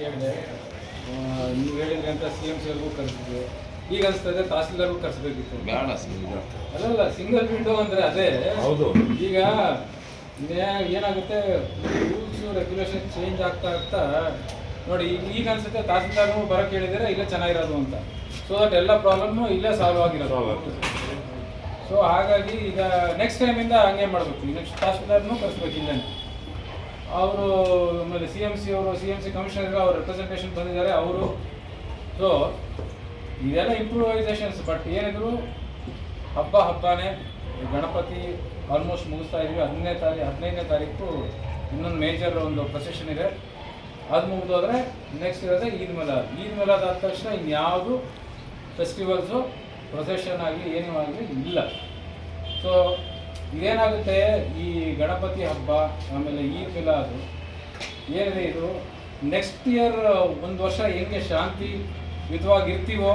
ಹೇಳಿದೆ ನೀವು ಹೇಳಿದ್ರಿ ಅಂತ CMCವರೆಗೂ ಕರೆಸಿದ್ವಿ. ಈಗ ಅನಿಸ್ತದೆ ತಹಸೀಲ್ದಾರ್ಗೂ ಕರೆಸಬೇಕಿತ್ತು. ಬೇಡ ಅಲ್ಲಲ್ಲ, ಸಿಂಗಲ್ ವಿಂಡೋ ಅಂದರೆ ಅದೇ. ಹೌದು. ಈಗ ಏನಾಗುತ್ತೆ, ರೂಲ್ಸು ರೆಗ್ಯುಲೇಷನ್ ಚೇಂಜ್ ಆಗ್ತಾ ನೋಡಿ. ಈಗ ಅನ್ಸುತ್ತೆ ತಹಸೀಲ್ದಾರ್ನು ಬರೋಕ್ಕೆ ಹೇಳಿದರೆ ಇಲ್ಲೇ ಚೆನ್ನಾಗಿರೋದು ಅಂತ. ಸೊ ದಟ್ ಎಲ್ಲ ಪ್ರಾಬ್ಲಮ್ಮು ಇಲ್ಲೇ ಸಾಲ್ವ್ ಆಗಿರೋದು. ಸೊ ಹಾಗಾಗಿ ಈಗ ನೆಕ್ಸ್ಟ್ ಟೈಮಿಂದ ಹಂಗೆ ಮಾಡಬೇಕು. ನೆಕ್ಸ್ಟ್ ತಹಸೀಲ್ದಾರ್ನು ಕರೆಸ್ಬೇಕು ಇಲ್ಲೇ. ಅವರು ಆಮೇಲೆ CMC ಅವರು CMC ಕಮಿಷನರ್ಗೆ ಅವ್ರ ರೆಪ್ರೆಸೆಂಟೇಷನ್ ಬಂದಿದ್ದಾರೆ ಅವರು. ಸೊ ಇದೆಲ್ಲ ಇಂಪ್ರೂವೈಸೇಷನ್ಸ್. ಬಟ್ ಏನಿದ್ರು ಹಬ್ಬನೇ. ಗಣಪತಿ ಆಲ್ಮೋಸ್ಟ್ ಮುಗಿಸ್ತಾ ಇದ್ವಿ. 15ನೇ ತಾರೀಕು ಇನ್ನೊಂದು ಮೇಜರ್ ಒಂದು ಪ್ರೊಸೆಷನ್ ಇದೆ. ಅದು ಮುಗಿದೋದ್ರೆ ನೆಕ್ಸ್ಟ್ ಇರೋದೇ ಈದ್ ಮಿಲಾದ್ ಆದ ತಕ್ಷಣ ಇನ್ಯಾವುದು ಫೆಸ್ಟಿವಲ್ಸು ಪ್ರೊಸೆಷನ್ ಆಗಲಿ ಏನೂ ಆಗಲಿ ಇಲ್ಲ. ಸೊ ಇದೇನಾಗುತ್ತೆ, ಈ ಗಣಪತಿ ಹಬ್ಬ ಆಮೇಲೆ ಈದ್ ಮಿಲಾದು ಏನಿದೆ, ಇದು ನೆಕ್ಸ್ಟ್ ಇಯರ್ ಒಂದು ವರ್ಷ ಹೆಂಗೆ ಶಾಂತಿಯುತವಾಗಿರ್ತೀವೋ,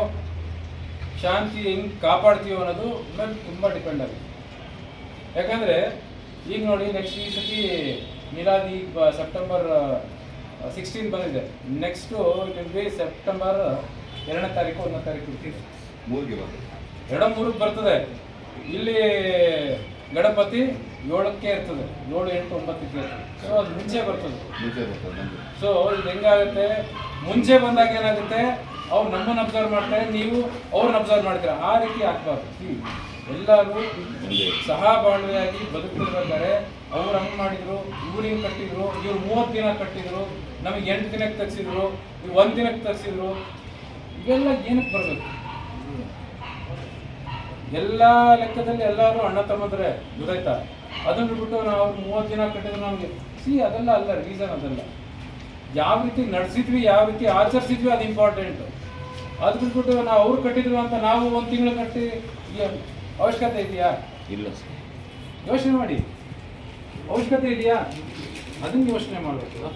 ಶಾಂತಿ ಹೆಂಗೆ ಕಾಪಾಡ್ತೀವೋ ಅನ್ನೋದು ಮೇಲೆ ತುಂಬ ಡಿಪೆಂಡ್ ಆಗುತ್ತೆ. ಯಾಕಂದರೆ ಈಗ ನೋಡಿ, ನೆಕ್ಸ್ಟ್ ಈ ಸತಿ ಮಿಲಾದ್ ಈಗ ಸೆಪ್ಟೆಂಬರ್ 16 ಬಂದಿದೆ. Next it will be September 2ನೇ ತಾರೀಕು 1ನೇ ತಾರೀಕು 2-3 ಬರ್ತದೆ. ಇಲ್ಲಿ ಗಣಪತಿ 7ಕ್ಕೆ ಇರ್ತದೆ, 7, 8, 9ಕ್ಕೆ ಇರ್ತದೆ. ಸೊ ಅದು ಮುಂಚೆ ಬರ್ತದೆ. ಸೊ ಇದು ಹೆಂಗಾಗುತ್ತೆ, ಮುಂಚೆ ಬಂದಾಗ ಏನಾಗುತ್ತೆ, ಅವ್ರು ನಮ್ಮನ್ನು ಅಬ್ಸರ್ವ್ ಮಾಡ್ತಾರೆ, ನೀವು ಅವ್ರನ್ನ ಅಬ್ಸರ್ವ್ ಮಾಡ್ತೀರ. ಆ ರೀತಿ ಆಗ್ಬಾರ್ದು. ಎಲ್ಲರೂ ಸಹಬಾಳ್ವೆಯಾಗಿ ಬದುಕಬೇಕಾದ್ರೆ ಅವ್ರು ಹಂಗೆ ಮಾಡಿದ್ರು, ಇವ್ರು ಹಿಂಗೆ ಕಟ್ಟಿದ್ರು, ಇವ್ರು 30 ದಿನ ಕಟ್ಟಿದ್ರು, ನಮಗೆ 8 ದಿನಕ್ಕೆ ತಗ್ಸಿದ್ರು, ಇವ್ರು 1 ದಿನಕ್ಕೆ ತಗ್ಸಿದ್ರು. ಇವೆಲ್ಲ ಏನಕ್ಕೆ ಬರಬೇಕು? ಎಲ್ಲ ಲೆಕ್ಕದಲ್ಲಿ ಎಲ್ಲರೂ ಅಣ್ಣ ತಮ್ಮಂದ್ರೆ, ಗೊತ್ತಾಯ್ತಾ? ಅದನ್ನು ಬಿಟ್ಟು ನಾವು 30 ದಿನ ಕಟ್ಟಿದ್ರು ನಮಗೆ ಅದೆಲ್ಲ ಅಲ್ಲ ರೀಸನ್. ಅದೆಲ್ಲ ಯಾವ ರೀತಿ ನಡೆಸಿದ್ವಿ, ಯಾವ ರೀತಿ ಆಚರಿಸಿದ್ವಿ, ಅದು ಇಂಪಾರ್ಟೆಂಟ್. ಅದು ಬಿಟ್ಬಿಟ್ಟು ನಾವು ಅವ್ರು ಕಟ್ಟಿದ್ರು ಅಂತ ನಾವು 1 ತಿಂಗಳು ಕಟ್ಟಿ ಅವಶ್ಯಕತೆ ಇದೆಯಾ? ಇಲ್ಲ ಸರ್. ಯೋಚನೆ ಮಾಡಿ, ಅವಶ್ಯಕತೆ ಇದೆಯಾ? ಅದನ್ನು ಯೋಚನೆ ಮಾಡಬೇಕು.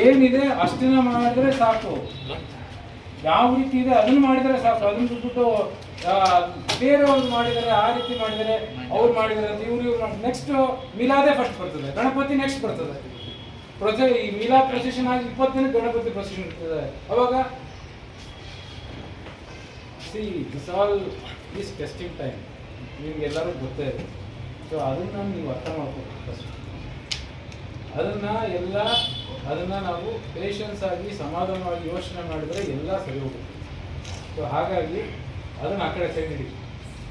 ಏನಿದೆ ಅಷ್ಟನ್ನ ಮಾಡಿದ್ರೆ ಸಾಕು. ಯಾವ ರೀತಿ ಇದೆ ಅದನ್ನು ಮಾಡಿದರೆ ಸಾಕು. ಅದನ್ನು ಬಿಟ್ಬಿಟ್ಟು ಬೇರೆಯವ್ರು ಮಾಡಿದರೆ, ಆ ರೀತಿ ಮಾಡಿದರೆ, ಅವ್ರು ಮಾಡಿದರೆ ಅಂತ ಇವ್ರು ನೆಕ್ಸ್ಟ್ ಮಿಲಾದೇ ಫಸ್ಟ್ ಬರ್ತದೆ, ಗಣಪತಿ ನೆಕ್ಸ್ಟ್ ಬರ್ತದೆ. ಈ ಮಿಲಾದ್ ಪ್ರೊಸೆಷನ್ ಆಗಿ 20 ದಿನಕ್ಕೆ ಗಣಪತಿ ಪ್ರೊಸೆಷನ್ ಇರ್ತದೆ. ಅವಾಗ this all is testing time. ನಿಮ್ಗೆಲ್ಲರೂ ಗೊತ್ತೇ ಇದೆ. ಸೊ ಅದನ್ನು ನೀವು ಅರ್ಥ ಮಾಡ್ಕೋಬೇಕು ಫಸ್ಟ್. ಅದನ್ನು ನಾವು ಪೇಷನ್ಸ್ ಆಗಿ ಸಮಾಧಾನವಾಗಿ ಯೋಚನೆ ಮಾಡಿದರೆ ಎಲ್ಲ ಸರಿ ಹೋಗುತ್ತೆ. ಸೊ ಹಾಗಾಗಿ ಅದನ್ನು ಆ ಕಡೆ ಸೈಡ್ ಇಡಿ.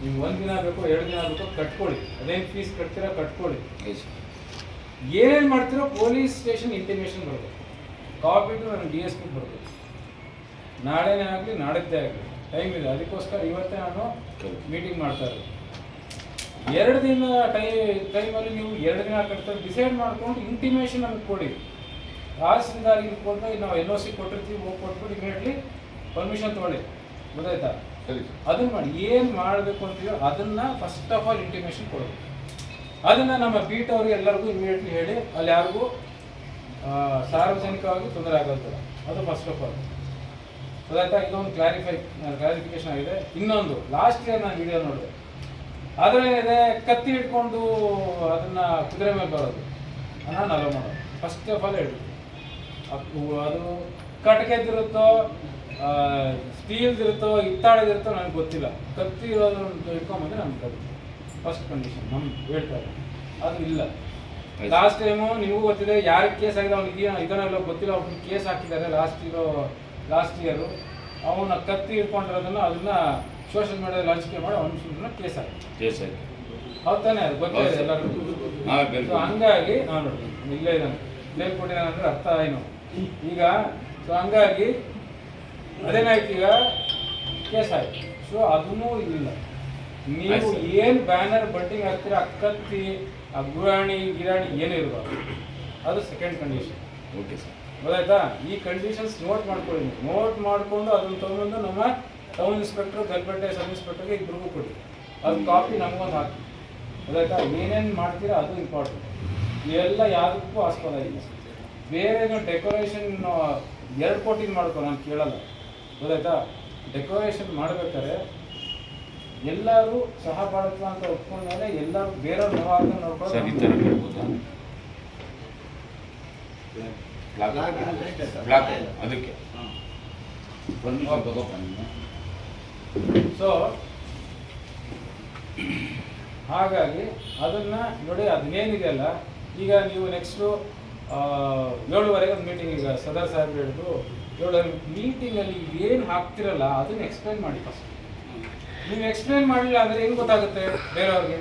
ನೀವು 1 ದಿನ ಬೇಕು, 2 ದಿನ ಬೇಕು, ಕಟ್ಕೊಳ್ಳಿ. ಅದೇನು ಫೀಸ್ ಕಟ್ತೀರಾ ಕಟ್ಕೊಳ್ಳಿ. ಏನೇನು ಮಾಡ್ತೀರೋ ಪೊಲೀಸ್ ಸ್ಟೇಷನ್ ಇಂಟಿಮೇಷನ್ ಬರಬೇಕು. ಕಾಪಿಟು ನನ್ನ DSP ಬರಬೇಕು. ನಾಳೆನೇ ಆಗಲಿ ನಾಡಿದ್ದೇ ಆಗಲಿ, ಟೈಮ್ ಇದೆ. ಅದಕ್ಕೋಸ್ಕರ ಇವತ್ತೇ ನಾನು ಮೀಟಿಂಗ್ ಮಾಡ್ತಾ ಇರೋದು. 2 ದಿನ ಟೈಮಲ್ಲಿ ನೀವು 2 ದಿನ ಕಟ್ತಾರೆ ಡಿಸೈಡ್ ಮಾಡ್ಕೊಂಡು ಇಂಟಿಮೇಷನ್ ನಮಗೆ ಕೊಡಿ. ತಹಸೀಲ್ದಾರಿಗೆ ಕೊಟ್ಟು ನಾವು NOC ಕೊಟ್ಟಿರ್ತೀವಿ, ಹೋಗಿ ಕೊಟ್ಬಿಟ್ಟು ಇಮಿಡಿಯೇಟ್ಲಿ ಪರ್ಮಿಷನ್ ತೊಗೊಳ್ಳಿ. ಗೊತ್ತಾಯ್ತಾ? ಅದನ್ನು ಮಾಡಿ. ಏನು ಮಾಡಬೇಕು ಅಂತೀವೋ ಅದನ್ನು ಫಸ್ಟ್ ಆಫ್ ಆಲ್ ಇಂಟಿಮೇಷನ್ ಕೊಡಬೇಕು. ಅದನ್ನು ನಮ್ಮ ಬೀಟ್ ಅವ್ರಿಗೆ ಎಲ್ಲರಿಗೂ ಇಮಿಡಿಯೇಟ್ಲಿ ಹೇಳಿ, ಅಲ್ಲಿ ಯಾರಿಗೂ ಸಾರ್ವಜನಿಕವಾಗಿ ತೊಂದರೆ ಆಗೋದಿಲ್ಲ. ಅದು ಫಸ್ಟ್ ಆಫ್ ಆಲ್. ಗೊತ್ತಾಯ್ತಾ? ಇದೊಂದು ಕ್ಲಾರಿಫಿಕೇಶನ್ ಆಗಿದೆ. ಇನ್ನೊಂದು, ಲಾಸ್ಟ್ ಇಯರ್ ನಾನು ವಿಡಿಯೋ ನೋಡಿದೆ. ಅದರೇನಿದೆ, ಕತ್ತಿ ಹಿಡ್ಕೊಂಡು ಅದನ್ನು ಕುದುರೆ ಮೇಲೆ ಬರೋದು ನಾನು ಅಲೋ ಮಾಡೋದು. ಫಸ್ಟ್ ಆಫ್ ಆಲ್ ಹೇಳಿ, ಅದು ಕಟ್ಗೆದಿರುತ್ತೋ ಸ್ಟೀಲ್ದಿರುತ್ತೋ ಹಿತ್ತಾಳೆದಿರುತ್ತೋ ನನಗೆ ಗೊತ್ತಿಲ್ಲ. ಕತ್ತಿ ಇರೋದು ಹಿಡ್ಕೊಂಬಂದ್ರೆ ನಮ್ಗೆ ಅದು ಫಸ್ಟ್ ಕಂಡೀಷನ್ ನಮ್ಗೆ ಹೇಳ್ತಾರೆ. ಅದು ಇಲ್ಲ. ಲಾಸ್ಟ್ ಟೈಮು ನಿಮಗೂ ಗೊತ್ತಿದೆ, ಯಾರಿಗೆ ಕೇಸ್ ಆಗಿದೆ ಅವ್ನಿಗೆ ಇದನ್ನೆಲ್ಲ ಗೊತ್ತಿಲ್ಲ. ಅವ್ನಿಗೆ ಕೇಸ್ ಹಾಕಿದ್ದಾರೆ ಲಾಸ್ಟ್ ಇಯರು. ಅವನ ಕತ್ತಿ ಹಿಡ್ಕೊಂಡಿರೋದನ್ನು ಅದನ್ನು ಸೋಷಿಯಲ್ ಮೀಡಿಯಾದಲ್ಲಿ ಹಂಚಿಕೆ ಮಾಡಿ ಅವನ ಕೇಸ್ ಆಗಿದೆ. ಹೌದು ತಾನೇ? ಅದು ಗೊತ್ತಿದೆ ಎಲ್ಲರಿಗೂ. ಹಂಗಾಗಿ ನಾನು ಇಲ್ಲೇ ಇದ್ದಾನೆ, ಬೇಲ್ ಕೊಟ್ಟಿದ್ದಾನೆ ಅಂದರೆ ಅರ್ಥ ಏನು ಈಗ. ಸೊ ಹಂಗಾಗಿ ಅದೇನಾಯ್ತು, ಈಗ ಕೇಸ್ ಆಯ್ತು. ಸೊ ಅದನ್ನೂ ಇಲ್ಲ. ನೀವು ಏನು ಬ್ಯಾನರ್ ಬಂಟಿಂಗ್ ಹಾಕ್ತೀರ, ಆ ಕತ್ತಿ, ಆ ಗಿರಾಣಿ ಏನೂ ಇರಬಾರ್ದು. ಅದು ಸೆಕೆಂಡ್ ಕಂಡೀಷನ್. ಓಕೆ ಸರ್, ಗೊತ್ತಾಯ್ತಾ? ಈ ಕಂಡೀಷನ್ಸ್ ನೋಟ್ ಮಾಡ್ಕೊಳ್ಳಿ. ನೋಟ್ ಮಾಡಿಕೊಂಡು ಅದನ್ನು ತೊಗೊಂಡು ನಮ್ಮ ಟೌನ್ ಇನ್ಸ್ಪೆಕ್ಟರ್, ಗಲ್ಪೇಟೆ ಸಬ್ ಇನ್ಸ್ಪೆಕ್ಟರ್ಗೆ ಇಬ್ಬರಿಗೂ ಕೊಡಿ. ಅದು ಕಾಪಿ ನಮಗೊಂದು ಹಾಕಿ. ಗೊತ್ತಾಯ್ತಾ? ಏನೇನು ಮಾಡ್ತೀರಾ ಅದು ಇಂಪಾರ್ಟೆಂಟ್. ಇವೆಲ್ಲ ಯಾವುದಕ್ಕೂ ಆಸ್ಪದ ಇಲ್ಲ. ಬೇರೆ ಡೆಕೋರೇಷನ್ 2 ಕೋಟಿಂಗ್ ಮಾಡ್ಕೊ, ನಾನು ಕೇಳಲ್ಲ. ಗೊತ್ತಾಯ್ತಾ? ಡೆಕೋರೇಷನ್ ಮಾಡಬೇಕಾದ್ರೆ ಎಲ್ಲರೂ ಸಹಬಾಳ್ವ ಅಂತ ಒಪ್ಕೊಂಡ್ಮೇಲೆ ಎಲ್ಲರೂ ಬೇರೆಯವ್ರು ನೋಡ್ಕೊಳ್ಳೋದು. ಬ್ಲಾಕ್ ಅದಕ್ಕೆ ಪರ್ಮಿಷನ್ ತಗೋಬನ್ನಿ. ಸೊ ಹಾಗಾಗಿ ಅದನ್ನ ನೋಡಿ, ಅದನ್ನೇನಿದೆಯಲ್ಲ ಈಗ ನೀವು ನೆಕ್ಸ್ಟು 7:30 ಒಂದು ಮೀಟಿಂಗ್, ಈಗ ಸದರ್ ಸಾಹೇಬ್ ಹೇಳಿದ್ರು 7:30 ಮೀಟಿಂಗಲ್ಲಿ ಏನು ಹಾಕ್ತಿರಲ್ಲ ಅದನ್ನ ಎಕ್ಸ್ಪ್ಲೈನ್ ಮಾಡಿ ಫಸ್ಟ್. ನೀವು ಎಕ್ಸ್ಪ್ಲೈನ್ ಮಾಡಲಿಲ್ಲ ಅಂದರೆ ಹೆಂಗೆ ಗೊತ್ತಾಗುತ್ತೆ ಬೇರೆಯವ್ರಿಗೆ?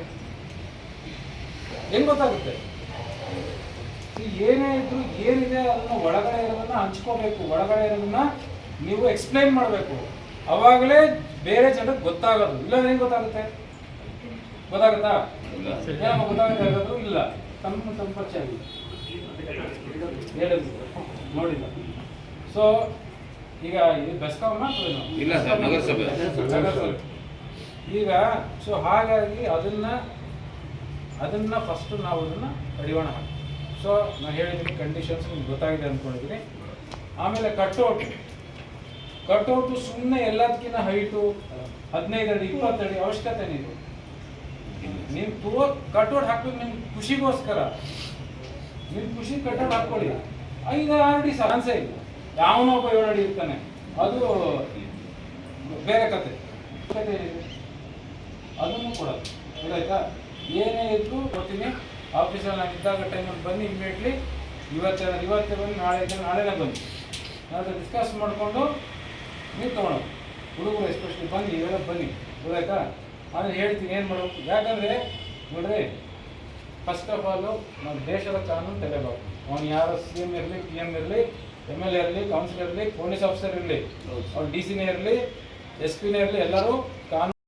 ಹೆಂಗೆ ಗೊತ್ತಾಗುತ್ತೆ? ಏನೇ ಇದ್ರು ಏನಿದೆ ಅದನ್ನ ಒಳಗಡೆ ಇರೋದನ್ನ ಹಂಚ್ಕೋಬೇಕು, ಒಳಗಡೆ ಇರೋದನ್ನ ನೀವು ಎಕ್ಸ್ಪ್ಲೈನ್ ಮಾಡಬೇಕು. ಅವಾಗಲೇ ಬೇರೆ ಜನರಿಗೆ ಗೊತ್ತಾಗೋದು. ಇಲ್ಲಾಂದ್ರೆ ಹೆಂಗೆ ಗೊತ್ತಾಗುತ್ತೆ? ಗೊತ್ತಾಗುತ್ತಾ? ಏನಮ್ಮ ಗೊತ್ತಾಗುತ್ತೆ ಹೇಳೋದು? ಇಲ್ಲ, ತಮ್ಮ ಪರಿಚಯ ಆಗಿಲ್ಲ, ಹೇಳಿದ್ರು ನೋಡಿಲ್ಲ. ಸೊ ಈಗ ಇದು ಬೆಸ್ಕಾಂ ಇಲ್ಲ ಸರ್, ನಗರಸಭೆ. ಈಗ ಸೊ ಹಾಗಾಗಿ ಅದನ್ನ ಫಸ್ಟ್ ನಾವು ಅದನ್ನ ಕಡಿವಾಣ ಹಾಕಿ. ಸೊ ನಾನು ಹೇಳಿದ್ದೀನಿ, ಕಂಡೀಷನ್ಸ್ ನಿಮ್ಗೆ ಗೊತ್ತಾಗಿದೆ ಅಂದ್ಕೊಂಡಿದ್ದೀನಿ. ಆಮೇಲೆ ಕಟ್ಔಟು ಸುಮ್ಮನೆ ಎಲ್ಲದಕ್ಕಿಂತ ಹೈಟು 15 ಅಡಿ 20 ಅಡಿ ಅವಶ್ಯಕತೆ ನೀವು ಕಟ್ಔಟ್ ಹಾಕ್ಬೇಕು. ನಿಮ್ಗೆ ಖುಷಿಗೋಸ್ಕರ, ನಿಮ್ಮ ಖುಷಿ ಕಟ್ಔಟ್ ಹಾಕ್ಕೊಳ್ಳಿ. 5-6 ಅಡಿ ಚಾನ್ಸೇ ಇಲ್ಲ. ಯಾವನೊಬ್ಬ 7 ಅಡಿ ಇರ್ತಾನೆ, ಅದು ಬೇರೆ ಕತೆ ಏನಿದೆ ಅದನ್ನು ಕೊಡೋದು. ಗೊತ್ತಾಯ್ತಾ? ಏನೇ ಇದ್ರು ಕೊಡ್ತೀನಿ. ಆಫೀಸಲ್ಲಿ ನಾನು ಇದ್ದಾಗ ಟೈಮಲ್ಲಿ ಬನ್ನಿ, ಇಮಿಡಿಯೇಟ್ಲಿ ಇವತ್ತೇ ಬನ್ನಿ, ನಾಳೆನೇ ಬನ್ನಿ. ನಾನು ಡಿಸ್ಕಸ್ ಮಾಡಿಕೊಂಡು ನೀವು ತೊಗೊಳೋದು. ಹುಡುಗರು ಎಸ್ಪೆಷಲಿ ಬನ್ನಿ, ಇವೆಲ್ಲ ಬನ್ನಿ. ಗೊತ್ತಾಯ್ತಾ? ಆದರೆ ಹೇಳ್ತೀನಿ ಏನು ಮಾಡಬೇಕು. ಯಾಕಂದರೆ ನೋಡ್ರಿ, ಫಸ್ಟ್ ಆಫ್ ಆಲು ನಮ್ಮ ದೇಶದ ಕಾನೂನು ತಲೆಬಾರ್ದು. ಅವನು ಯಾರು CM ಇರಲಿ, PM ಇರಲಿ, MLA ಇರಲಿ, ಕೌನ್ಸಿಲರ್ ಇರಲಿ, ಪೊಲೀಸ್ ಆಫೀಸರ್ ಇರಲಿ, ಅವ್ರು DC ನೇ ಇರಲಿ, SP ನೇ ಇರಲಿ, ಎಲ್ಲರೂ ಕಾನೂನು